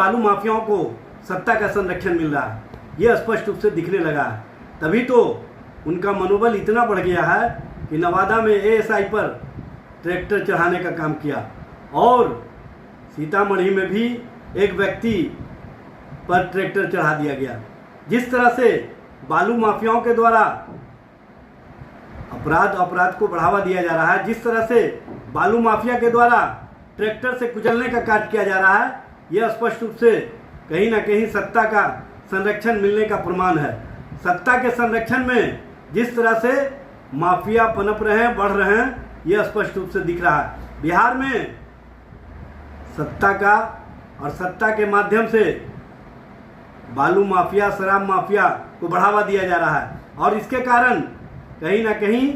बालू माफियाओं को सत्ता का संरक्षण मिल रहा है, ये स्पष्ट रूप से दिखने लगा है। तभी तो उनका मनोबल इतना बढ़ गया है कि नवादा में एएसआई पर ट्रैक्टर चढ़ाने का काम किया और सीतामढ़ी में भी एक व्यक्ति पर ट्रैक्टर चढ़ा दिया गया। जिस तरह से बालू माफियाओं के द्वारा अपराध को बढ़ावा दिया जा रहा है, जिस तरह से बालू माफिया के द्वारा ट्रैक्टर से कुचलने का कार्य किया जा रहा है, यह स्पष्ट रूप से कहीं ना कहीं सत्ता का संरक्षण मिलने का प्रमाण है। सत्ता के संरक्षण में जिस तरह से माफिया पनप रहे हैं, बढ़ रहे हैं, यह स्पष्ट रूप से दिख रहा है। बिहार में सत्ता का और सत्ता के माध्यम से बालू माफिया, शराब माफिया को बढ़ावा दिया जा रहा है और इसके कारण कहीं ना कहीं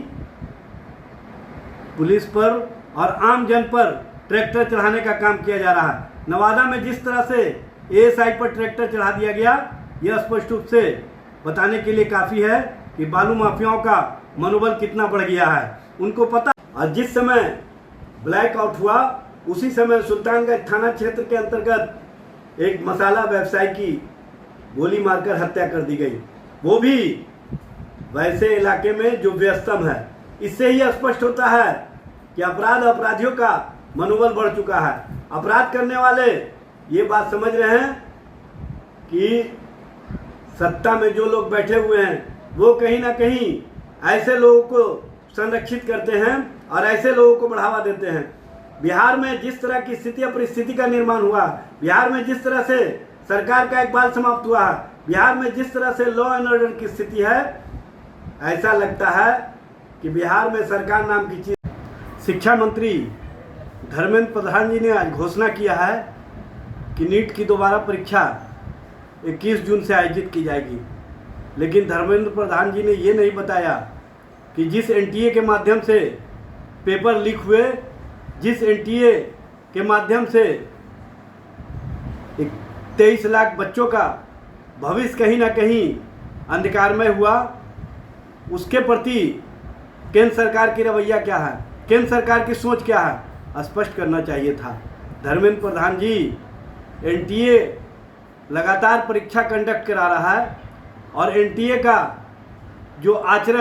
पुलिस पर और आम जन पर ट्रैक्टर चढ़ाने का काम किया जा रहा है। नवादा में जिस तरह से एएसआई पर ट्रैक्टर चढ़ा दिया गया, यह स्पष्ट रूप से बताने के लिए काफ़ी है कि बालू माफियाओं का मनोबल कितना बढ़ गया है। उनको पता, और जिस समय ब्लैकआउट हुआ उसी समय सुल्तानगंज थाना क्षेत्र के अंतर्गत एक मसाला व्यवसायी की गोली मारकर हत्या कर दी गई, वो भी वैसे इलाके में जो व्यस्तम है। इससे ही स्पष्ट होता है कि अपराधियों का मनोबल बढ़ चुका है। अपराध करने वाले ये बात समझ रहे हैं कि सत्ता में जो लोग बैठे हुए हैं वो कहीं ना कहीं ऐसे लोगों को संरक्षित करते हैं और ऐसे लोगों को बढ़ावा देते हैं। बिहार में जिस तरह की स्थिति और परिस्थिति का निर्माण हुआ, बिहार में जिस तरह से सरकार का इकबाल समाप्त हुआ, बिहार में जिस तरह से लॉ एंड ऑर्डर की स्थिति है, ऐसा लगता है कि बिहार में सरकार नाम की चीज। शिक्षा मंत्री धर्मेंद्र प्रधान जी ने आज घोषणा किया है कि नीट की दोबारा परीक्षा 21 जून से आयोजित की जाएगी, लेकिन धर्मेंद्र प्रधान जी ने ये नहीं बताया कि जिस एनटीए के माध्यम से पेपर लीक हुए, जिस एनटीए के माध्यम से 23 लाख बच्चों का भविष्य कहीं ना कहीं अंधकारमय हुआ, उसके प्रति केंद्र सरकार की रवैया क्या है, केंद्र सरकार की सोच क्या है, स्पष्ट करना चाहिए था। धर्मेंद्र प्रधान जी, एनटीए लगातार परीक्षा कंडक्ट करा रहा है और एनटीए का जो आचरण